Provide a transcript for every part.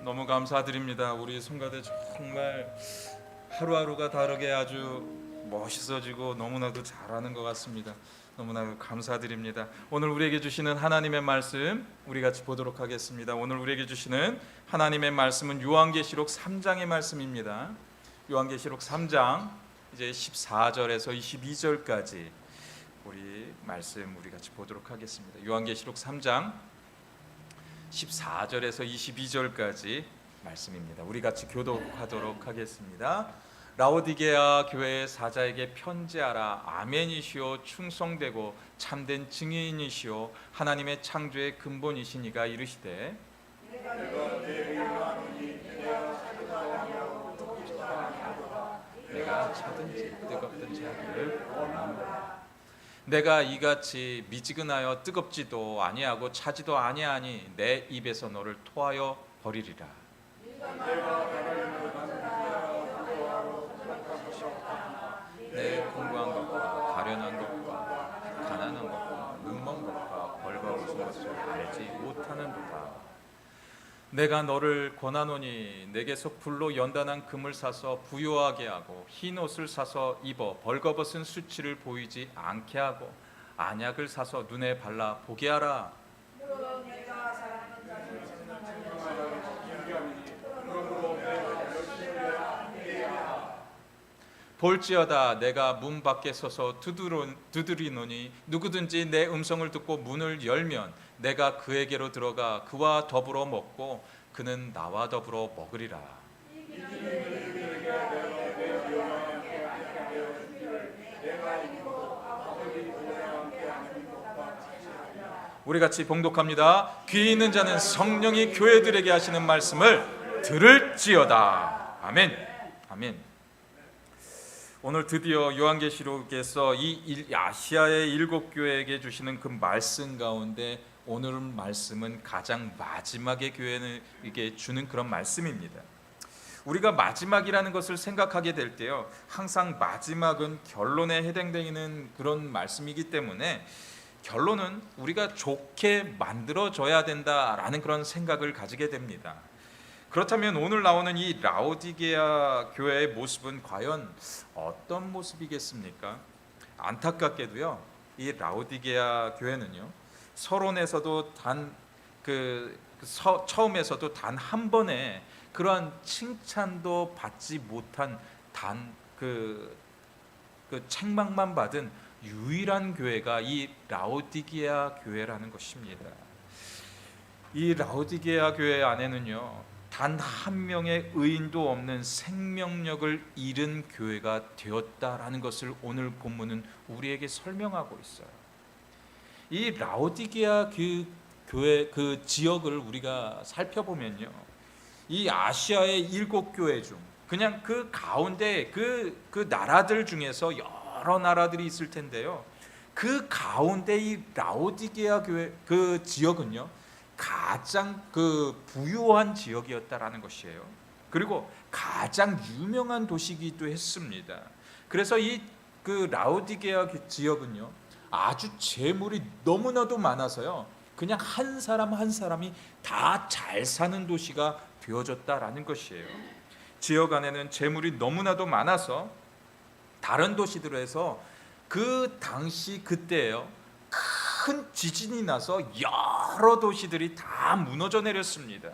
너무 감사드립니다. 우리 성가대 정말 하루하루가 다르게 아주 멋있어지고 너무나도 잘하는 것 같습니다. 너무나 감사드립니다. 오늘 우리에게 주시는 하나님의 말씀 우리 같이 보도록 하겠습니다. 오늘 우리에게 주시는 하나님의 말씀은 요한계시록 3장의 말씀입니다. 요한계시록 3장 이제 14절에서 22절까지 우리 말씀 우리 같이 보도록 하겠습니다. 요한계시록 3장 14절에서 22절까지 말씀입니다. 우리 같이 교독하도록 하겠습니다. 라오디게아 교회의 사자에게 편지하라. 아멘이시오 충성되고 참된 증인이시오 하나님의 창조의 근본이시니가 이르시되 내가 차든지 뜨겁든지 하기를 원하노라. 내가 이같이 미지근하여 뜨겁지도 아니하고 차지도 아니하니 내 입에서 너를 토하여 버리리라. 내 공고한 것과 가련한 것과 가난한 것과 눈먼 것과 벌과 웃은 것을 알지 못하는도다. 내가 너를 권하노니 내게서 불로 연단한 금을 사서 부요하게 하고 흰 옷을 사서 입어 벌거벗은 수치를 보이지 않게 하고 안약을 사서 눈에 발라 보게 하라. 볼지어다 내가 문 밖에 서서 두드리노니 누구든지 내 음성을 듣고 문을 열면 내가 그에게로 들어가 그와 더불어 먹고 그는 나와 더불어 먹으리라. 우리 같이 봉독합니다. 귀 있는 자는 성령이 교회들에게 하시는 말씀을 들을지어다. 아멘. 아멘. 오늘 드디어 요한계시록에서 이 아시아의 7교회에게 주시는 그 말씀 가운데 오늘 말씀은 가장 마지막의 교회에게 주는 그런 말씀입니다. 우리가 마지막이라는 것을 생각하게 될 때요, 항상 마지막은 결론에 해당되는 그런 말씀이기 때문에 결론은 우리가 좋게 만들어져야 된다라는 그런 생각을 가지게 됩니다. 그렇다면 오늘 나오는 이 라오디게아 교회의 모습은 과연 어떤 모습이겠습니까? 안타깝게도요, 이 라오디게아 교회는요, 서론에서도 처음에서도 단 한 번의 그러한 칭찬도 받지 못한 그 책망만 받은 유일한 교회가 이 라오디게아 교회라는 것입니다. 이 라오디게아 교회 안에는요, 단 한 명의 의인도 없는 생명력을 잃은 교회가 되었다라는 것을 오늘 본문은 우리에게 설명하고 있어요. 이 라오디게아 교회 그 지역을 우리가 살펴보면요, 이 아시아의 7교회 중 그냥 그 가운데 그 나라들 중에서 여러 나라들이 있을 텐데요, 그 가운데 이 라오디게아 교회 그 지역은요, 가장 부유한 지역이었다라는 것이에요. 그리고 가장 유명한 도시이기도 했습니다. 그래서 그 라오디게아 지역은요, 아주 재물이 너무나도 많아서요, 그냥 한 사람 한 사람이 다 잘 사는 도시가 되어졌다라는 것이에요. 지역 안에는 재물이 너무나도 많아서 다른 도시들에서 그 당시 그때예요, 큰 지진이 나서 여러 도시들이 다 무너져 내렸습니다.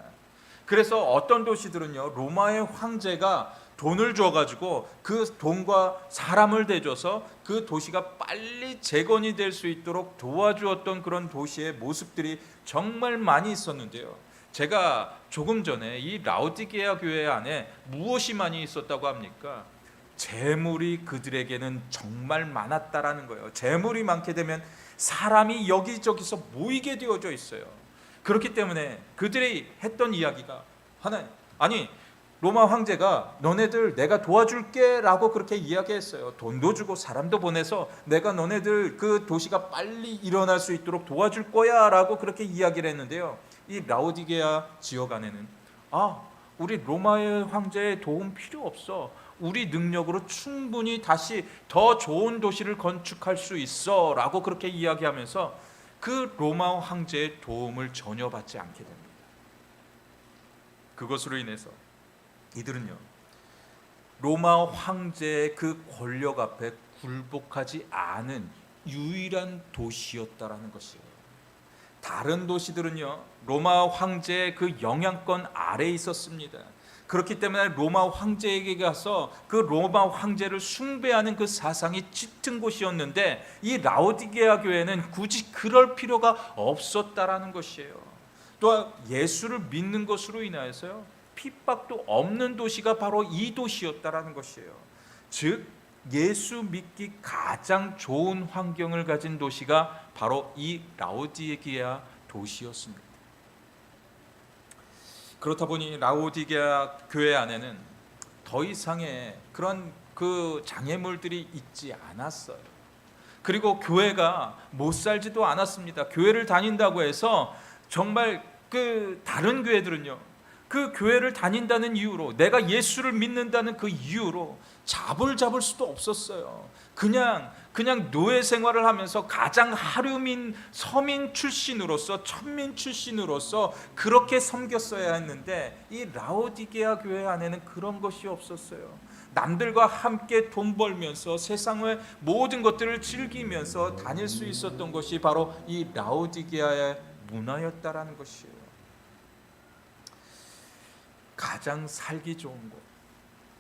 그래서 어떤 도시들은요, 로마의 황제가 돈을 줘가지고 그 돈과 사람을 대줘서 그 도시가 빨리 재건이 될 수 있도록 도와주었던 그런 도시의 모습들이 정말 많이 있었는데요, 제가 조금 전에 이 라오디게아 교회 안에 무엇이 많이 있었다고 합니까? 재물이 그들에게는 정말 많았다라는 거예요. 재물이 많게 되면 사람이 여기저기서 모이게 되어져 있어요. 그렇기 때문에 그들이 했던 이야기가 아니 로마 황제가 너네들 내가 도와줄게 라고 그렇게 이야기했어요. 돈도 주고 사람도 보내서 내가 너네들 그 도시가 빨리 일어날 수 있도록 도와줄 거야 라고 그렇게 이야기를 했는데요, 이 라오디게아 지역 안에는 우리 로마의 황제의 도움 필요 없어, 우리 능력으로 충분히 다시 더 좋은 도시를 건축할 수 있어 라고 그렇게 이야기하면서 그 로마 황제의 도움을 전혀 받지 않게 됩니다. 그것으로 인해서 이들은요 로마 황제의 그 권력 앞에 굴복하지 않은 유일한 도시였다라는 것이에요. 다른 도시들은요 로마 황제의 그 영향권 아래에 있었습니다. 그렇기 때문에 로마 황제에게 가서 그 로마 황제를 숭배하는 그 사상이 짙은 곳이었는데, 이 라오디게아 교회는 굳이 그럴 필요가 없었다라는 것이에요. 또한 예수를 믿는 것으로 인하여서요 핍박도 없는 도시가 바로 이 도시였다라는 것이에요. 즉 예수 믿기 가장 좋은 환경을 가진 도시가 바로 이 라오디게아 도시였습니다. 그렇다 보니 라오디게아 교회 안에는 더 이상의 그런 그 장애물들이 있지 않았어요. 그리고 교회가 못 살지도 않았습니다. 교회를 다닌다고 해서 정말 그 다른 교회들은요 그 교회를 다닌다는 이유로, 내가 예수를 믿는다는 그 이유로 잡을 수도 없었어요. 그냥 노예 생활을 하면서 가장 하류민 서민 출신으로서, 천민 출신으로서 그렇게 섬겼어야 했는데, 이 라오디게아 교회 안에는 그런 것이 없었어요. 남들과 함께 돈 벌면서 세상의 모든 것들을 즐기면서 다닐 수 있었던 것이 바로 이 라오디게아의 문화였다라는 것이에요. 가장 살기 좋은 곳,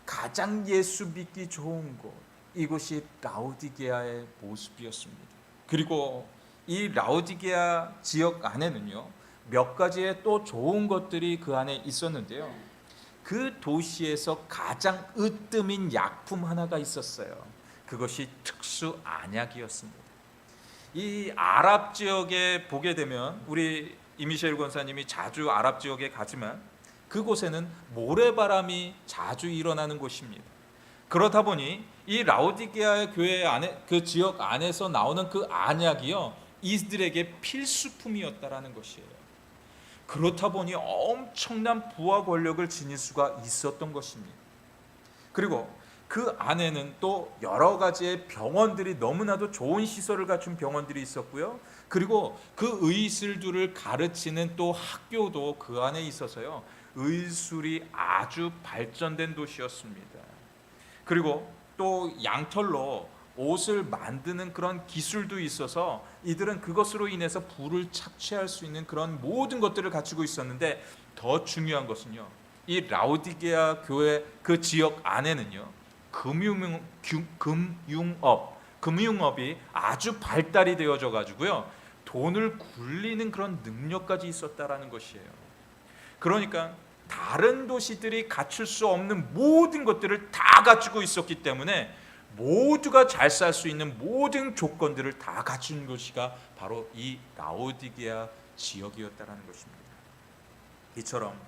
가장 예수 믿기 좋은 곳, 이곳이 라오디게아의 모습이었습니다. 그리고 이 라오디게아 지역 안에는요 몇 가지의 또 좋은 것들이 그 안에 있었는데요, 그 도시에서 가장 으뜸인 약품 하나가 있었어요. 그것이 특수 안약이었습니다. 이 아랍 지역에 보게 되면, 우리 이미셸 권사님이 자주 아랍 지역에 가지만 그곳에는 모래바람이 자주 일어나는 곳입니다. 그렇다 보니 이 라오디게아 교회 안에, 그 지역 안에서 나오는 그 안약이요 이들에게 필수품이었다라는 것이에요. 그렇다 보니 엄청난 부와 권력을 지닐 수가 있었던 것입니다. 그리고 그 안에는 또 여러 가지의 병원들이, 너무나도 좋은 시설을 갖춘 병원들이 있었고요. 그리고 그 의술들을 가르치는 또 학교도 그 안에 있어서요 의술이 아주 발전된 도시였습니다. 그리고 또 양털로 옷을 만드는 그런 기술도 있어서 이들은 그것으로 인해서 부를 착취할 수 있는 그런 모든 것들을 갖추고 있었는데, 더 중요한 것은요 이 라오디게아 교회 그 지역 안에는요 금융업이 아주 발달이 되어져 가지고요 돈을 굴리는 그런 능력까지 있었다라는 것이에요. 그러니까 다른 도시들이 갖출 수 없는 모든 것들을 다 갖추고 있었기 때문에 모두가 잘 살 수 있는 모든 조건들을 다 갖춘 도시가 바로 이 라오디게아 지역이었다라는 것입니다. 이처럼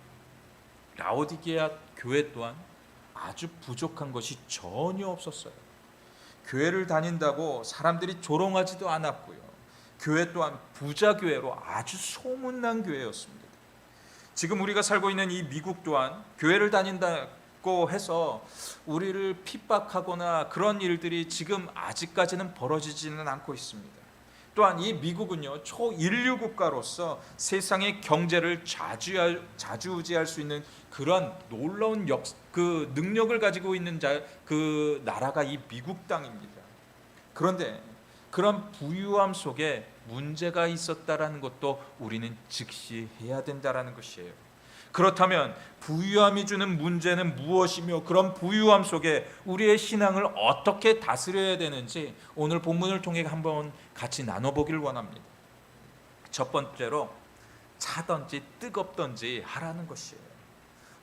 라오디게아 교회 또한 아주 부족한 것이 전혀 없었어요. 교회를 다닌다고 사람들이 조롱하지도 않았고요, 교회 또한 부자 교회로 아주 소문난 교회였습니다. 지금 우리가 살고 있는 이 미국 또한 교회를 다닌다고 해서 우리를 핍박하거나 그런 일들이 지금 아직까지는 벌어지지는 않고 있습니다. 또한 이 미국은요 초인류 국가로서 세상의 경제를 좌지우지할 수 있는 그런 놀라운 그 능력을 가지고 있는 그 나라가 이 미국 땅입니다. 그런데 그런 부유함 속에 문제가 있었다라는 것도 우리는 직시해야 된다라는 것이에요. 그렇다면 부유함이 주는 문제는 무엇이며, 그런 부유함 속에 우리의 신앙을 어떻게 다스려야 되는지 오늘 본문을 통해 한번 같이 나눠보길 원합니다. 첫 번째로 차든지 뜨겁든지 하라는 것이에요.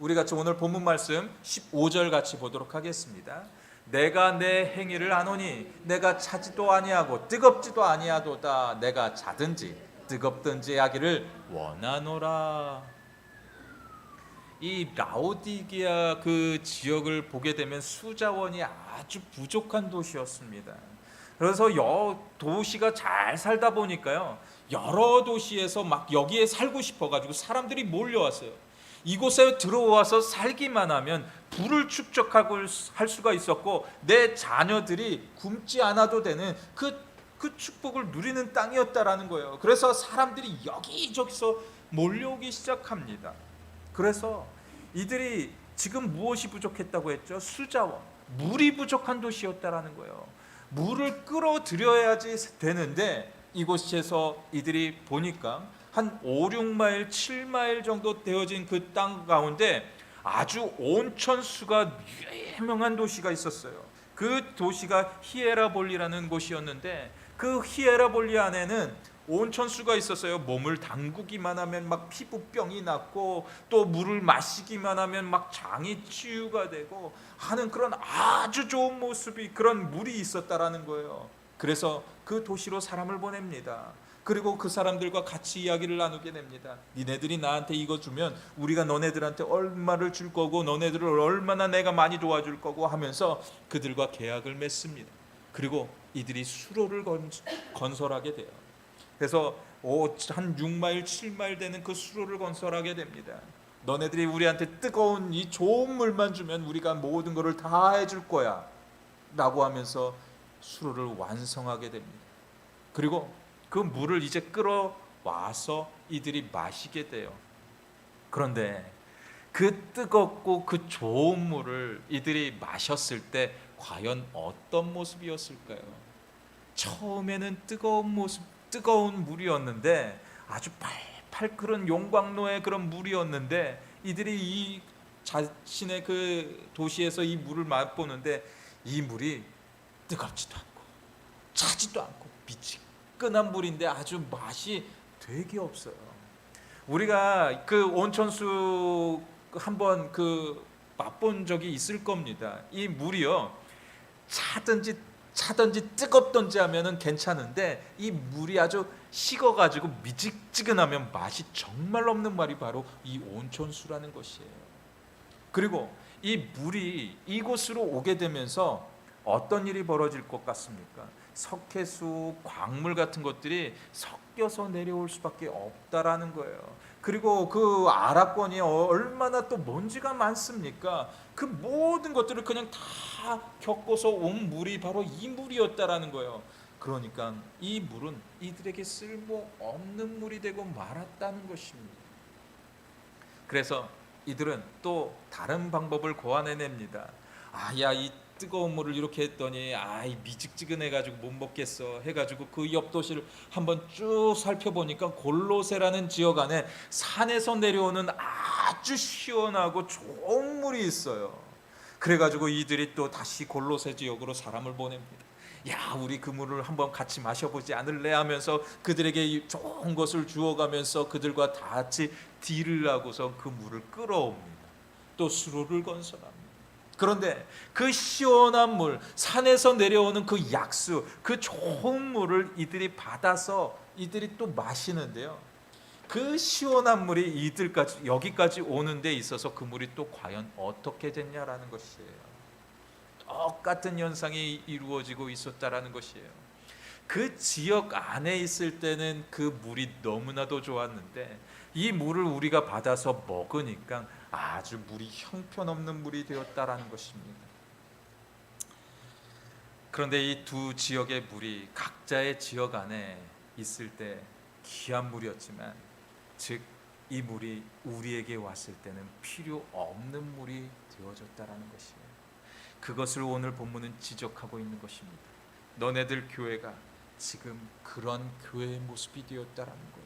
우리 같이 오늘 본문 말씀 15절 같이 보도록 하겠습니다. 내가 내 행위를 아노니 내가 차지도 아니하고 뜨겁지도 아니하도다. 내가 자든지 뜨겁든지 하기를 원하노라. 이 라오디게아 그 지역을 보게 되면 수자원이 아주 부족한 도시였습니다. 그래서 도시가 잘 살다 보니까요 여러 도시에서 막 여기에 살고 싶어가지고 사람들이 몰려왔어요. 이곳에 들어와서 살기만 하면 부를 축적하고 할 수가 있었고, 내 자녀들이 굶지 않아도 되는 그 축복을 누리는 땅이었다라는 거예요. 그래서 사람들이 여기저기서 몰려오기 시작합니다. 그래서 이들이 지금 무엇이 부족했다고 했죠? 수자원, 물이 부족한 도시였다라는 거예요. 물을 끌어들여야지 되는데 이곳에서 이들이 보니까 한 5, 6마일, 7마일 정도 되어진 그 땅 가운데 아주 온천수가 유명한 도시가 있었어요. 그 도시가 히에라볼리라는 곳이었는데 그 히에라볼리 안에는 온천수가 있었어요. 몸을 담그기만 하면 막 피부병이 났고 또 물을 마시기만 하면 막 장이 치유가 되고 하는 그런 아주 좋은 모습이, 그런 물이 있었다라는 거예요. 그래서 그 도시로 사람을 보냅니다. 그리고 그 사람들과 같이 이야기를 나누게 됩니다. 니네들이 나한테 이거 주면 우리가 너네들한테 얼마를 줄 거고 너네들을 얼마나 내가 많이 도와줄 거고 하면서 그들과 계약을 맺습니다. 그리고 이들이 수로를 건설하게 돼요. 그래서 한 6마일 7마일 되는 그 수로를 건설하게 됩니다. 너네들이 우리한테 뜨거운 이 좋은 물만 주면 우리가 모든 것을 다 해줄 거야 라고 하면서 수로를 완성하게 됩니다. 그리고 그 물을 이제 끌어와서 이들이 마시게 돼요. 그런데 그 뜨겁고 그 좋은 물을 이들이 마셨을 때 과연 어떤 모습이었을까요? 처음에는 뜨거운 물이었는데 아주 팔팔 끓은 용광로의 그런 물이었는데 이들이 이 자신의 그 도시에서 이 물을 맛보는데 이 물이 뜨겁지도 않고 차지도 않고 미지근한 물인데 아주 맛이 되게 없어요. 우리가 그 온천수 한번 그 맛본 적이 있을 겁니다. 이 물이요, 차든지 뜨겁든지 하면은 괜찮은데 이 물이 아주 식어가지고 미지근하면 맛이 정말 없는 말이 바로 이 온천수라는 것이에요. 그리고 이 물이 이곳으로 오게 되면서 어떤 일이 벌어질 것 같습니까? 석회수, 광물 같은 것들이 섞여서 내려올 수밖에 없다라는 거예요. 그리고 그 아랍권이 얼마나 또 먼지가 많습니까? 그 모든 것들을 그냥 다 겪어서 온 물이 바로 이 물이었다라는 거예요. 그러니까 이 물은 이들에게 쓸모없는 물이 되고 말았다는 것입니다. 그래서 이들은 또 다른 방법을 고안해냅니다. 이 뜨거운 물을 이렇게 했더니 이 미직지근해가지고 못 먹겠어 해가지고 그 옆 도시를 한번 쭉 살펴보니까 골로새라는 지역 안에 산에서 내려오는 아주 시원하고 좋은 물이 있어요. 그래가지고 이들이 또 다시 골로새 지역으로 사람을 보냅니다. 우리 그 물을 한번 같이 마셔보지 않을래 하면서 그들에게 좋은 것을 주어가면서 그들과 같이 딜을 하고서 그 물을 끌어옵니다. 또 수로를 건설합니다. 그런데 그 시원한 물, 산에서 내려오는 그 약수, 그 좋은 물을 이들이 받아서 이들이 또 마시는데요, 그 시원한 물이 여기까지 오는 데 있어서 그 물이 또 과연 어떻게 됐냐라는 것이에요. 똑같은 현상이 이루어지고 있었다라는 것이에요. 그 지역 안에 있을 때는 그 물이 너무나도 좋았는데 이 물을 우리가 받아서 먹으니까 아주 물이 형편없는 물이 되었다라는 것입니다. 그런데 이 두 지역의 물이 각자의 지역 안에 있을 때 귀한 물이었지만, 즉 이 물이 우리에게 왔을 때는 필요 없는 물이 되어졌다라는 것이에요. 그것을 오늘 본문은 지적하고 있는 것입니다. 너네들 교회가 지금 그런 교회의 모습이 되었다라는 거예요.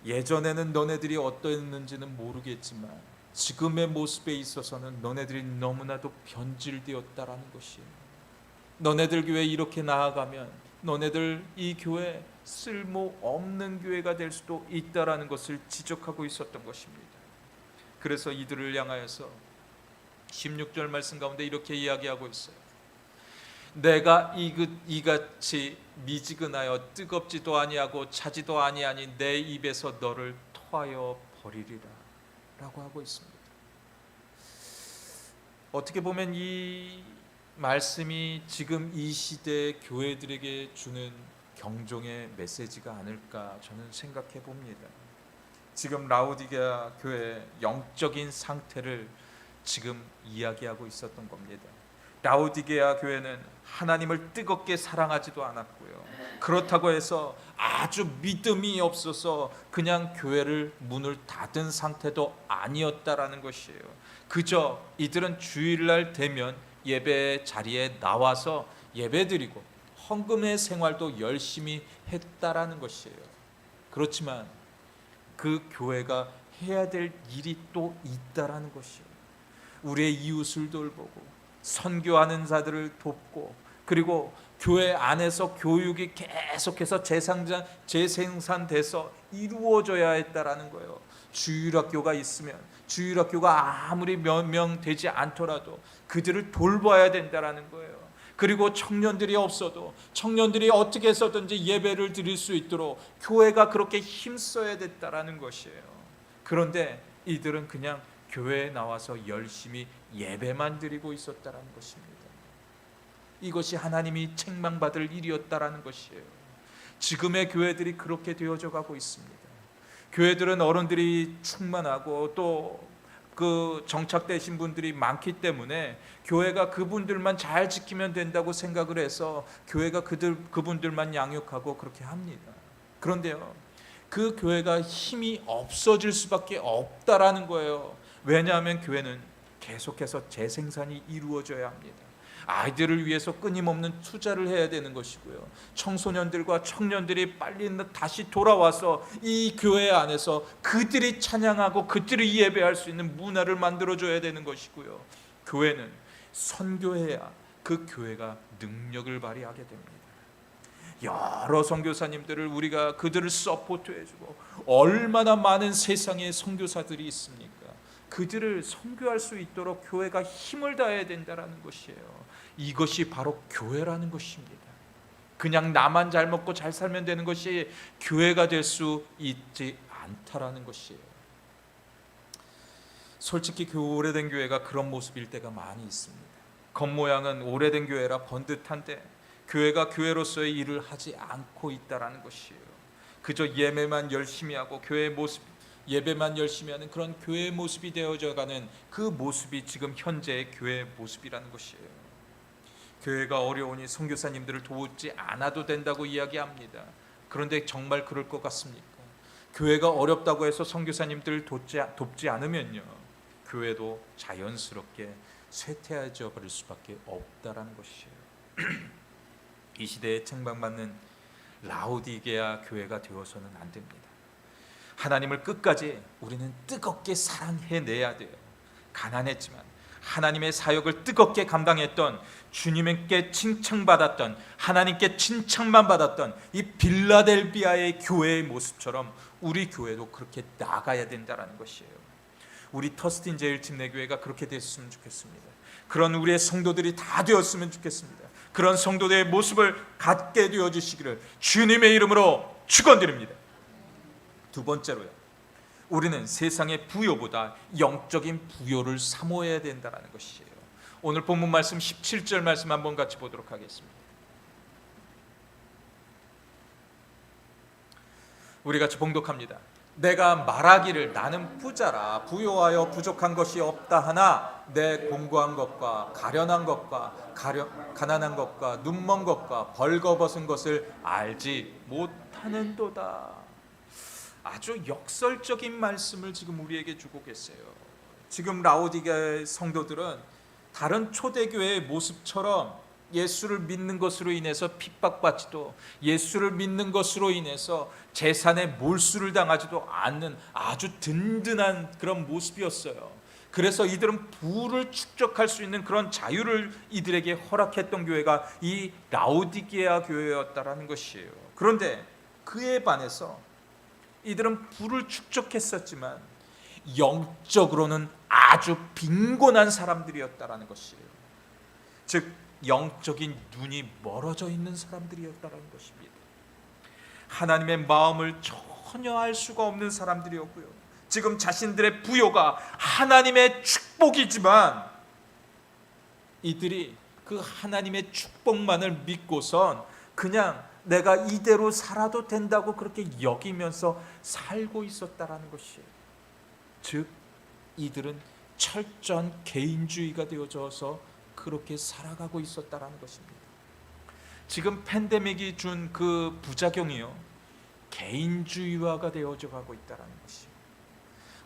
예전에는 너네들이 어떠했는지는 모르겠지만 지금의 모습에 있어서는 너네들이 너무나도 변질되었다라는 것이에요. 너네들 교회 이렇게 나아가면 너네들 이 교회 쓸모없는 교회가 될 수도 있다라는 것을 지적하고 있었던 것입니다. 그래서 이들을 향하여서 16절 말씀 가운데 이렇게 이야기하고 있어요. 내가 이같이 미지근하여 뜨겁지도 아니하고 차지도 아니하니 내 입에서 너를 토하여 버리리라 라고 하고 있습니다. 어떻게 보면 이 말씀이 지금 이 시대 교회들에게 주는 경종의 메시지가 아닐까 저는 생각해 봅니다. 지금 라오디게아 교회의 영적인 상태를 지금 이야기하고 있었던 겁니다. 라오디게아 교회는 하나님을 뜨겁게 사랑하지도 않았고요. 그렇다고 해서 아주 믿음이 없어서 그냥 교회를 문을 닫은 상태도 아니었다라는 것이에요. 그저 이들은 주일날 되면 예배 자리에 나와서 예배드리고 헌금의 생활도 열심히 했다라는 것이에요. 그렇지만 그 교회가 해야 될 일이 또 있다라는 것이에요. 우리의 이웃을 돌보고 선교하는 자들을 돕고, 그리고 교회 안에서 교육이 계속해서 재생산돼서 이루어져야 했다라는 거예요. 주일학교가 있으면 주일학교가 아무리 몇 명 되지 않더라도 그들을 돌봐야 된다라는 거예요. 그리고 청년들이 없어도 청년들이 어떻게 해서든지 예배를 드릴 수 있도록 교회가 그렇게 힘써야 됐다라는 것이에요. 그런데 이들은 그냥 교회에 나와서 열심히 예배만 드리고 있었다라는 것입니다. 이것이 하나님이 책망받을 일이었다라는 것이에요. 지금의 교회들이 그렇게 되어져 가고 있습니다. 교회들은 어른들이 충만하고 또 그 정착되신 분들이 많기 때문에 교회가 그분들만 잘 지키면 된다고 생각을 해서 교회가 그분들만 양육하고 그렇게 합니다. 그런데요, 그 교회가 힘이 없어질 수밖에 없다라는 거예요. 왜냐하면 교회는 계속해서 재생산이 이루어져야 합니다. 아이들을 위해서 끊임없는 투자를 해야 되는 것이고요. 청소년들과 청년들이 빨리 다시 돌아와서 이 교회 안에서 그들이 찬양하고 그들이 예배할 수 있는 문화를 만들어줘야 되는 것이고요. 교회는 선교해야 그 교회가 능력을 발휘하게 됩니다. 여러 선교사님들을 우리가 그들을 서포트해주고, 얼마나 많은 세상에 선교사들이 있습니까? 그들을 선교할 수 있도록 교회가 힘을 다해야 된다는 것이에요. 이것이 바로 교회라는 것입니다. 그냥 나만 잘 먹고 잘 살면 되는 것이 교회가 될 수 있지 않다라는 것이에요. 솔직히 오래된 교회가 그런 모습일 때가 많이 있습니다. 겉모양은 오래된 교회라 번듯한데 교회가 교회로서의 일을 하지 않고 있다라는 것이에요. 그저 예배만 열심히 하고 교회의 모습, 예배만 열심히 하는 그런 교회의 모습이 되어져가는 그 모습이 지금 현재의 교회의 모습이라는 것이에요. 교회가 어려우니 선교사님들을 돕지 않아도 된다고 이야기합니다. 그런데 정말 그럴 것 같습니까? 교회가 어렵다고 해서 선교사님들을 돕지 않으면요, 교회도 자연스럽게 쇠퇴해져 버릴 수밖에 없다라는 것이에요. 이 시대에 책망받는 라오디게아 교회가 되어서는 안 됩니다. 하나님을 끝까지 우리는 뜨겁게 사랑해내야 돼요. 가난했지만 하나님의 사역을 뜨겁게 감당했던, 주님께 칭찬받았던, 하나님께 칭찬만 받았던 이 빌라델비아의 교회의 모습처럼 우리 교회도 그렇게 나가야 된다는 것이에요. 우리 터스틴 제일침례교회가 그렇게 됐으면 좋겠습니다. 그런 우리의 성도들이 다 되었으면 좋겠습니다. 그런 성도들의 모습을 갖게 되어주시기를 주님의 이름으로 축원드립니다. 두 번째로요, 우리는 세상의 부요보다 영적인 부요를 사모해야 된다는 것이에요. 오늘 본문 말씀 17절 말씀 한번 같이 보도록 하겠습니다. 우리 같이 봉독합니다. 내가 말하기를 나는 부자라 부요하여 부족한 것이 없다 하나 내 공고한 것과 가련한 것과 가난한 것과 눈먼 것과 벌거벗은 것을 알지 못하는도다. 아주 역설적인 말씀을 지금 우리에게 주고 계세요. 지금 라오디게아의 성도들은 다른 초대교회의 모습처럼 예수를 믿는 것으로 인해서 핍박받지도, 예수를 믿는 것으로 인해서 재산에 몰수를 당하지도 않는 아주 든든한 그런 모습이었어요. 그래서 이들은 부를 축적할 수 있는 그런 자유를 이들에게 허락했던 교회가 이 라오디게아 교회였다라는 것이에요. 그런데 그에 반해서 이들은 부를 축적했었지만 영적으로는 아주 빈곤한 사람들이었다라는 것이에요. 즉 영적인 눈이 멀어져 있는 사람들이었다는 것입니다. 하나님의 마음을 전혀 알 수가 없는 사람들이었고요. 지금 자신들의 부요가 하나님의 축복이지만 이들이 그 하나님의 축복만을 믿고선 그냥 내가 이대로 살아도 된다고 그렇게 여기면서 살고 있었다라는 것이에요. 즉 이들은 철저한 개인주의가 되어져서 그렇게 살아가고 있었다라는 것입니다. 지금 팬데믹이 준 그 부작용이요, 개인주의화가 되어져 가고 있다는 것이요.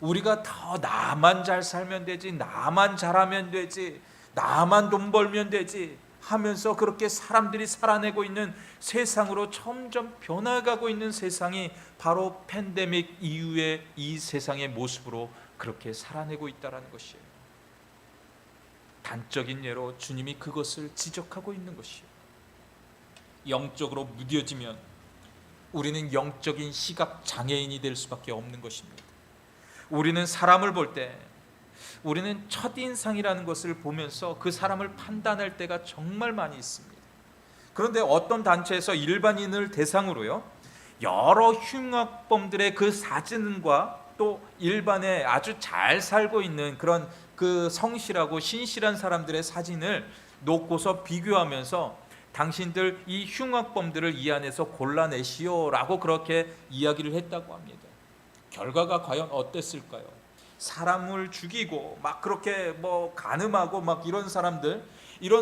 우리가 더 나만 잘 살면 되지, 나만 잘하면 되지, 나만 돈 벌면 되지 하면서 그렇게 사람들이 살아내고 있는 세상으로 점점 변화가고 있는 세상이 바로 팬데믹 이후의 이 세상의 모습으로 그렇게 살아내고 있다는 것이에요. 단적인 예로 주님이 그것을 지적하고 있는 것이에요. 영적으로 무뎌지면 우리는 영적인 시각 장애인이 될 수밖에 없는 것입니다. 우리는 사람을 볼 때 우리는 첫인상이라는 것을 보면서 그 사람을 판단할 때가 정말 많이 있습니다. 그런데 어떤 단체에서 일반인을 대상으로요, 여러 흉악범들의 그 사진과 또 일반에 아주 잘 살고 있는 그런 그 성실하고 신실한 사람들의 사진을 놓고서 비교하면서 당신들 이 흉악범들을 이 안에서 골라내시오라고 그렇게 이야기를 했다고 합니다. 결과가 과연 어땠을까요? 사람을 죽이고 막 그렇게 뭐 간음하고 막 이런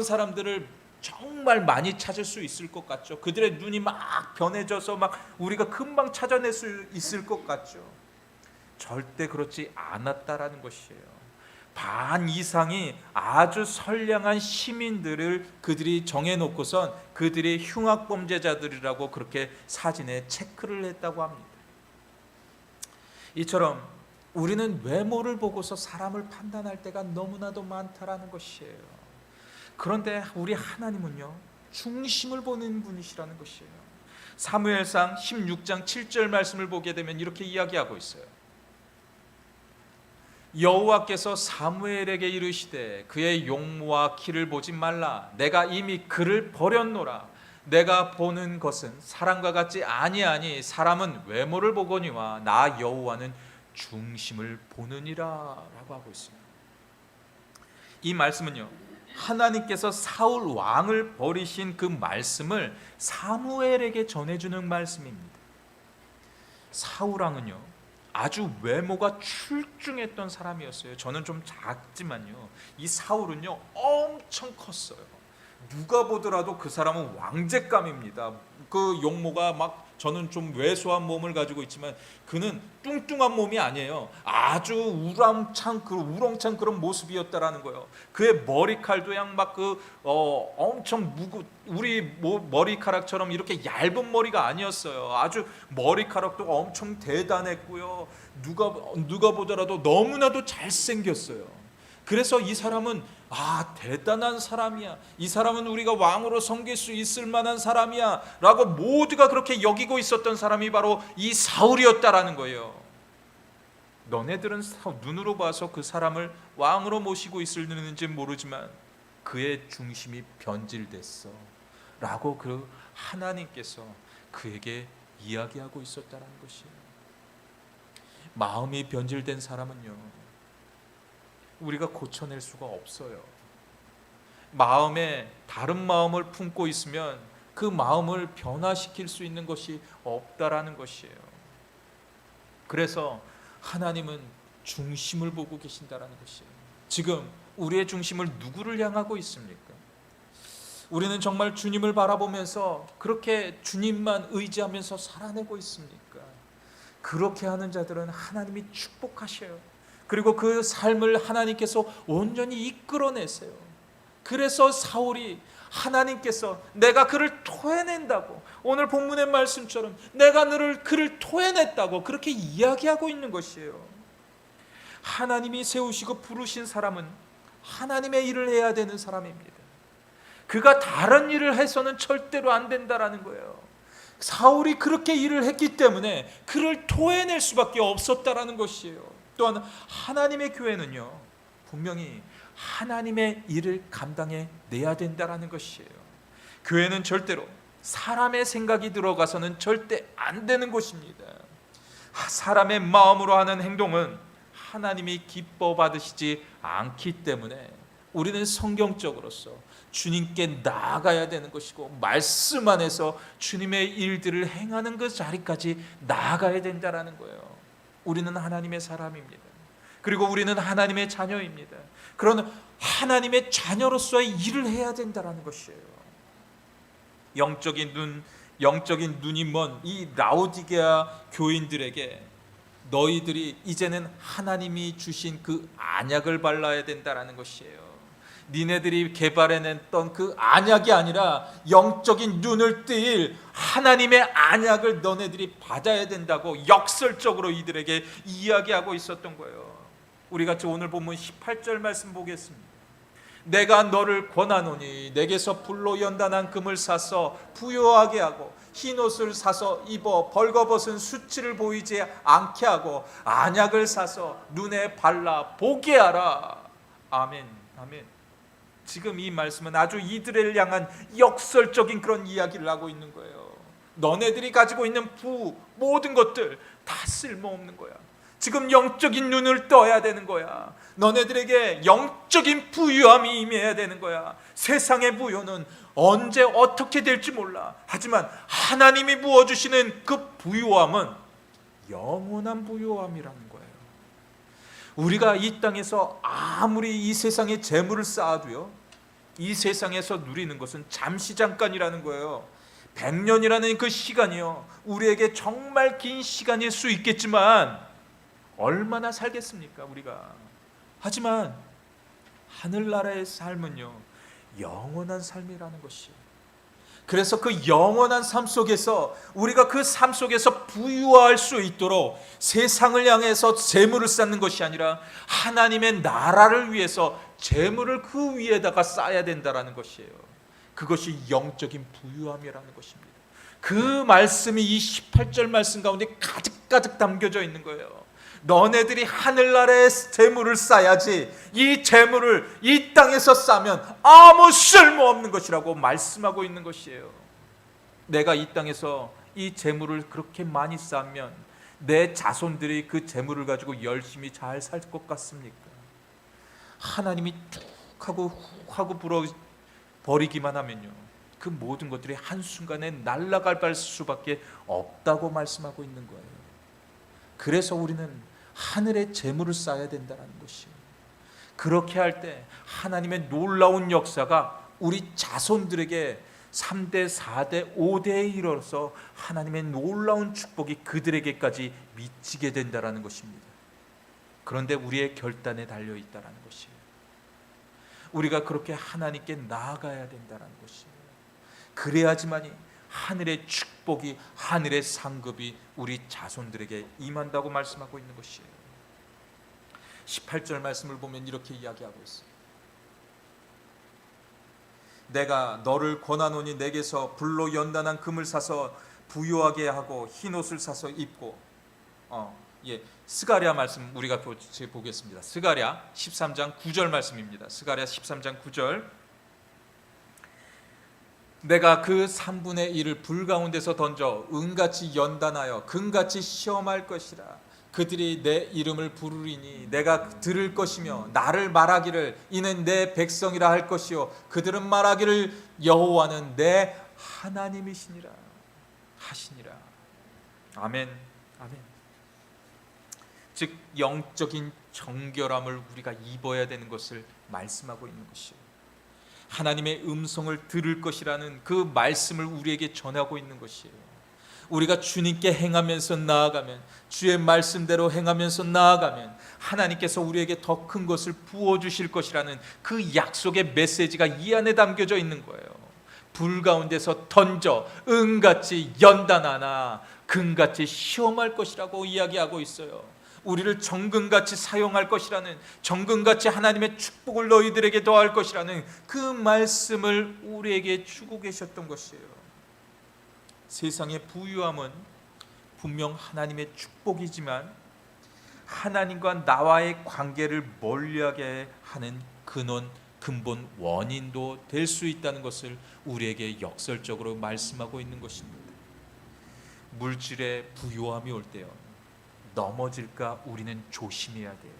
사람들을 정말 많이 찾을 수 있을 것 같죠. 그들의 눈이 막 변해져서 막 우리가 금방 찾아낼 수 있을 것 같죠. 절대 그렇지 않았다라는 것이에요. 반 이상이 아주 선량한 시민들을 그들이 정해놓고선 그들이 흉악범죄자들이라고 그렇게 사진에 체크를 했다고 합니다. 이처럼 우리는 외모를 보고서 사람을 판단할 때가 너무나도 많다라는 것이에요. 그런데 우리 하나님은요, 중심을 보는 분이시라는 것이에요. 사무엘상 16장 7절 말씀을 보게 되면 이렇게 이야기하고 있어요. 여호와께서 사무엘에게 이르시되 그의 용모와 키를 보지 말라. 내가 이미 그를 버렸노라. 내가 보는 것은 사람과 같지 아니하니 사람은 외모를 보거니와 나 여호와는 중심을 보느니라 라고 하고 있습니다. 이 말씀은요, 하나님께서 사울 왕을 버리신 그 말씀을 사무엘에게 전해주는 말씀입니다. 사울 왕은요, 아주 외모가 출중했던 사람이었어요. 저는 좀 작지만요, 이 사울은요 엄청 컸어요. 누가 보더라도 그 사람은 왕재감입니다. 그 용모가 막, 저는 좀 왜소한 몸을 가지고 있지만 그는 뚱뚱한 몸이 아니에요. 아주 우렁찬 그런 모습이었다라는 거예요. 그의 머리칼도 그냥 막 엄청 우리 머리카락처럼 이렇게 얇은 머리가 아니었어요. 아주 머리카락도 엄청 대단했고요. 누가 보더라도 너무나도 잘생겼어요. 그래서 이 사람은 대단한 사람이야, 이 사람은 우리가 왕으로 섬길 수 있을 만한 사람이야 라고 모두가 그렇게 여기고 있었던 사람이 바로 이 사울이었다라는 거예요. 너네들은 눈으로 봐서 그 사람을 왕으로 모시고 있을는지 모르지만 그의 중심이 변질됐어 라고 그 하나님께서 그에게 이야기하고 있었다는 것이에요. 마음이 변질된 사람은요, 우리가 고쳐낼 수가 없어요. 마음에 다른 마음을 품고 있으면 그 마음을 변화시킬 수 있는 것이 없다라는 것이에요. 그래서 하나님은 중심을 보고 계신다라는 것이에요. 지금 우리의 중심을 누구를 향하고 있습니까? 우리는 정말 주님을 바라보면서 그렇게 주님만 의지하면서 살아내고 있습니까? 그렇게 하는 자들은 하나님이 축복하셔요. 그리고 그 삶을 하나님께서 온전히 이끌어내세요. 그래서 사울이 하나님께서 내가 그를 토해낸다고, 오늘 본문의 말씀처럼 내가 그를 토해냈다고 그렇게 이야기하고 있는 것이에요. 하나님이 세우시고 부르신 사람은 하나님의 일을 해야 되는 사람입니다. 그가 다른 일을 해서는 절대로 안 된다라는 거예요. 사울이 그렇게 일을 했기 때문에 그를 토해낼 수밖에 없었다라는 것이에요. 또한 하나님의 교회는요, 분명히 하나님의 일을 감당해 내야 된다라는 것이에요. 교회는 절대로 사람의 생각이 들어가서는 절대 안 되는 것입니다. 사람의 마음으로 하는 행동은 하나님이 기뻐 받으시지 않기 때문에 우리는 성경적으로서 주님께 나아가야 되는 것이고, 말씀 안에서 주님의 일들을 행하는 그 자리까지 나아가야 된다라는 거예요. 우리는 하나님의 사람입니다. 그리고 우리는 하나님의 자녀입니다. 그런 하나님의 자녀로서의 일을 해야 된다는 것이에요. 영적인 눈이 먼 이 라오디게아 교인들에게 너희들이 이제는 하나님이 주신 그 안약을 발라야 된다는 것이에요. 니네들이 개발해냈던 그 안약이 아니라 영적인 눈을 뜰 하나님의 안약을 너네들이 받아야 된다고 역설적으로 이들에게 이야기하고 있었던 거예요. 우리 같이 오늘 본문 18절 말씀 보겠습니다. 내가 너를 권하노니 내게서 불로 연단한 금을 사서 부요하게 하고 흰 옷을 사서 입어 벌거벗은 수치를 보이지 않게 하고 안약을 사서 눈에 발라 보게 하라. 아멘. 아멘. 지금 이 말씀은 아주 이들을 향한 역설적인 그런 이야기를 하고 있는 거예요. 너네들이 가지고 있는 모든 것들 다 쓸모없는 거야. 지금 영적인 눈을 떠야 되는 거야. 너네들에게 영적인 부유함이 임해야 되는 거야. 세상의 부유는 언제 어떻게 될지 몰라. 하지만 하나님이 부어주시는 그 부유함은 영원한 부유함이라는 거예요. 우리가 이 땅에서 아무리 이 세상에 재물을 쌓아도요, 이 세상에서 누리는 것은 잠시 잠깐이라는 거예요. 100년이라는 그 시간이요, 우리에게 정말 긴 시간일 수 있겠지만 얼마나 살겠습니까 우리가. 하지만 하늘나라의 삶은요 영원한 삶이라는 것이에요. 그래서 그 영원한 삶 속에서 우리가 그 삶 속에서 부유할 수 있도록 세상을 향해서 재물을 쌓는 것이 아니라 하나님의 나라를 위해서 재물을 그 위에다가 쌓아야 된다는 것이에요. 그것이 영적인 부유함이라는 것입니다. 그 말씀이 이 18절 말씀 가운데 가득가득 담겨져 있는 거예요. 너네들이 하늘나라의 재물을 쌓아야지 이 재물을 이 땅에서 쌓으면 아무 쓸모없는 것이라고 말씀하고 있는 것이에요. 내가 이 땅에서 이 재물을 그렇게 많이 쌓으면 내 자손들이 그 재물을 가지고 열심히 잘 살 것 같습니까? 하나님이 툭 하고 훅 하고 버리기만 하면요 그 모든 것들이 한순간에 날아갈 수밖에 없다고 말씀하고 있는 거예요. 그래서 우리는 하늘의 재물을 쌓아야 된다는 것이에요. 그렇게 할 때 하나님의 놀라운 역사가 우리 자손들에게 3대, 4대, 5대에 이르러서 하나님의 놀라운 축복이 그들에게까지 미치게 된다는 것입니다. 그런데 우리의 결단에 달려 있다는 것이에요. 우리가 그렇게 하나님께 나아가야 된다는 것이에요. 그래야지만이 하늘의 축복이, 하늘의 상급이 우리 자손들에게 임한다고 말씀하고 있는 것이에요. 18절 말씀을 보면 이렇게 이야기하고 있어요. 내가 너를 권하노니 내게서 불로 연단한 금을 사서 부요하게 하고 흰 옷을 사서 입고 스가랴 말씀 우리가 보겠습니다. 스가랴 13장 9절 말씀입니다. 스가랴 13장 9절. 내가 그 3분의 1을 불 가운데서 던져 은같이 연단하여 금같이 시험할 것이라. 그들이 내 이름을 부르리니 내가 들을 것이며 나를 말하기를 이는 내 백성이라 할 것이요 그들은 말하기를 여호와는 내 하나님이시니라 하시니라. 아멘. 아멘. 즉 영적인 정결함을 우리가 입어야 되는 것을 말씀하고 있는 것이요, 하나님의 음성을 들을 것이라는 그 말씀을 우리에게 전하고 있는 것이에요. 우리가 주님께 행하면서 나아가면, 주의 말씀대로 행하면서 나아가면 하나님께서 우리에게 더 큰 것을 부어주실 것이라는 그 약속의 메시지가 이 안에 담겨져 있는 거예요. 불 가운데서 던져 은같이 연단하나 금같이 시험할 것이라고 이야기하고 있어요. 우리를 정금같이 사용할 것이라는, 정금같이 하나님의 축복을 너희들에게 더할 것이라는 그 말씀을 우리에게 주고 계셨던 것이에요. 세상의 부유함은 분명 하나님의 축복이지만 하나님과 나와의 관계를 멀리하게 하는 근본 원인도 될 수 있다는 것을 우리에게 역설적으로 말씀하고 있는 것입니다. 물질의 부유함이 올 때요, 넘어질까 우리는 조심해야 돼요.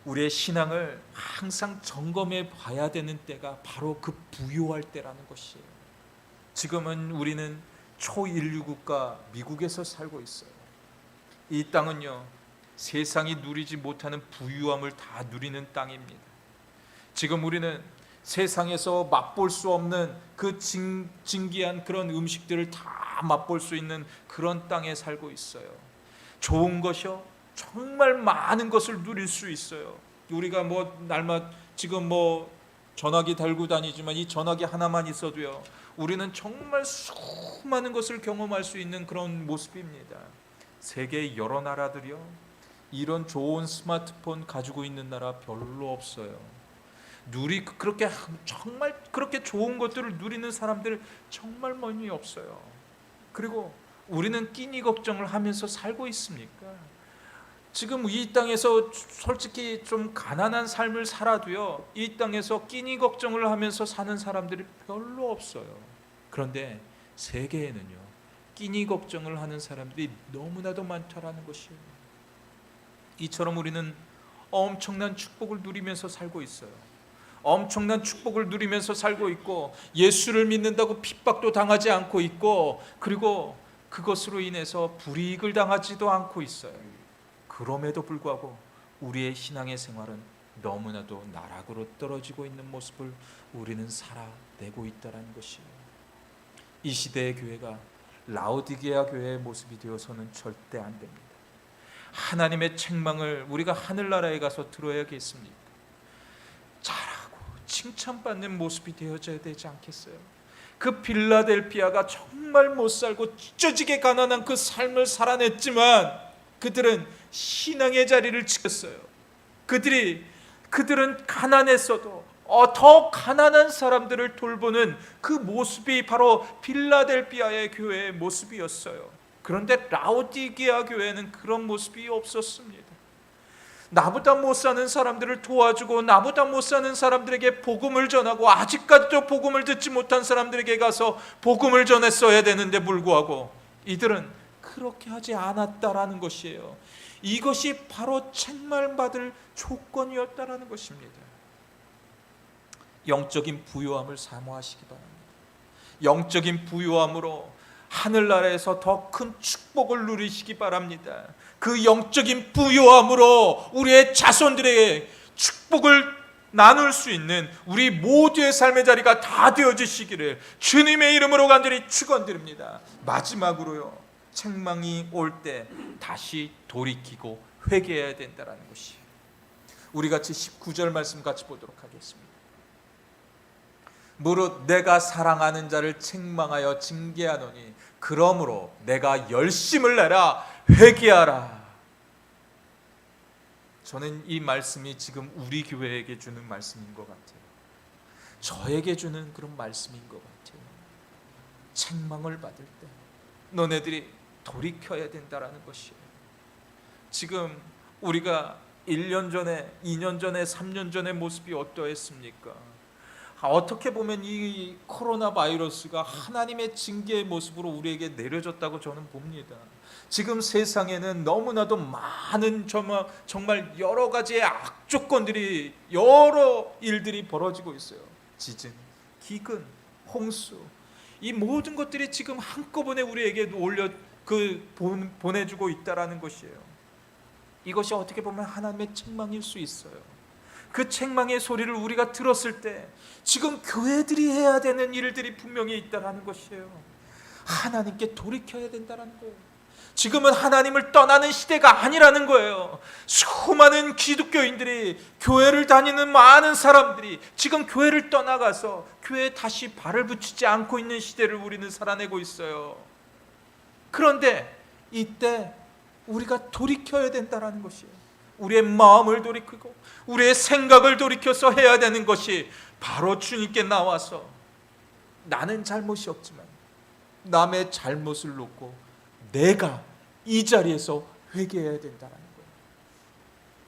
우리의 신앙을 항상 점검해 봐야 되는 때가 바로 그 부유할 때라는 것이에요. 지금은 우리는 초인류 국가 미국에서 살고 있어요. 이 땅은요 세상이 누리지 못하는 부유함을 다 누리는 땅입니다. 지금 우리는 세상에서 맛볼 수 없는 그 진귀한 그런 음식들을 다 맛볼 수 있는 그런 땅에 살고 있어요. 좋은 것이요, 정말 많은 것을 누릴 수 있어요. 우리가 날마다 지금 전화기 달고 다니지만 이 전화기 하나만 있어도요, 우리는 정말 수많은 것을 경험할 수 있는 그런 모습입니다. 세계의 여러 나라들이요, 이런 좋은 스마트폰 가지고 있는 나라 별로 없어요. 그렇게 정말 그렇게 좋은 것들을 누리는 사람들 정말 많이 없어요. 그리고 우리는 끼니 걱정을 하면서 살고 있습니까? 지금 이 땅에서 솔직히 좀 가난한 삶을 살아도요, 이 땅에서 끼니 걱정을 하면서 사는 사람들이 별로 없어요. 그런데 세계에는요, 끼니 걱정을 하는 사람들이 너무나도 많다라는 것이에요. 이처럼 우리는 엄청난 축복을 누리면서 살고 있어요. 엄청난 축복을 누리면서 살고 있고, 예수를 믿는다고 핍박도 당하지 않고 있고, 그리고 그것으로 인해서 불이익을 당하지도 않고 있어요. 그럼에도 불구하고 우리의 신앙의 생활은 너무나도 나락으로 떨어지고 있는 모습을 우리는 살아내고 있다는 것이에요. 이 시대의 교회가 라오디게아 교회의 모습이 되어서는 절대 안 됩니다. 하나님의 책망을 우리가 하늘나라에 가서 들어야겠습니까? 잘하고 칭찬받는 모습이 되어져야 되지 않겠어요? 그 필라델피아가 정말 못살고 찢어지게 가난한 그 삶을 살아냈지만 그들은 신앙의 자리를 지켰어요. 그들은 가난했어도 더 가난한 사람들을 돌보는 그 모습이 바로 필라델피아의 교회의 모습이었어요. 그런데 라오디게아 교회는 그런 모습이 없었습니다. 나보다 못 사는 사람들을 도와주고, 나보다 못 사는 사람들에게 복음을 전하고, 아직까지도 복음을 듣지 못한 사람들에게 가서 복음을 전했어야 되는데 불구하고 이들은 그렇게 하지 않았다라는 것이에요. 이것이 바로 책망받을 조건이었다라는 것입니다. 영적인 부요함을 사모하시기 바랍니다. 영적인 부요함으로 하늘나라에서 더 큰 축복을 누리시기 바랍니다. 그 영적인 부요함으로 우리의 자손들에게 축복을 나눌 수 있는 우리 모두의 삶의 자리가 다 되어지시기를 주님의 이름으로 간절히 축원드립니다. 마지막으로요, 책망이 올 때 다시 돌이키고 회개해야 된다는 것이, 우리 같이 19절 말씀 같이 보도록 하겠습니다. 무릇 내가 사랑하는 자를 책망하여 징계하노니 그러므로 내가 열심을 내라 회개하라. 저는 이 말씀이 지금 우리 교회에게 주는 말씀인 것 같아요. 저에게 주는 그런 말씀인 것 같아요. 책망을 받을 때 너네들이 돌이켜야 된다라는 것이에요. 지금 우리가 1년 전에, 2년 전에, 3년 전의 모습이 어떠했습니까? 어떻게 보면 이 코로나 바이러스가 하나님의 징계의 모습으로 우리에게 내려졌다고 저는 봅니다. 지금 세상에는 너무나도 많은 정말 여러 가지의 악조건들이, 여러 일들이 벌어지고 있어요. 지진, 기근, 홍수, 이 모든 것들이 지금 한꺼번에 우리에게 보내주고 있다라는 것이에요. 이것이 어떻게 보면 하나님의 책망일 수 있어요. 그 책망의 소리를 우리가 들었을 때 지금 교회들이 해야 되는 일들이 분명히 있다라는 것이에요. 하나님께 돌이켜야 된다는 거예요. 지금은 하나님을 떠나는 시대가 아니라는 거예요. 수많은 기독교인들이, 교회를 다니는 많은 사람들이 지금 교회를 떠나가서 교회에 다시 발을 붙이지 않고 있는 시대를 우리는 살아내고 있어요. 그런데 이때 우리가 돌이켜야 된다는 것이에요. 우리의 마음을 돌이키고 우리의 생각을 돌이켜서 해야 되는 것이 바로 주님께 나와서 나는 잘못이 없지만 남의 잘못을 놓고 내가 이 자리에서 회개해야 된다는 거예요.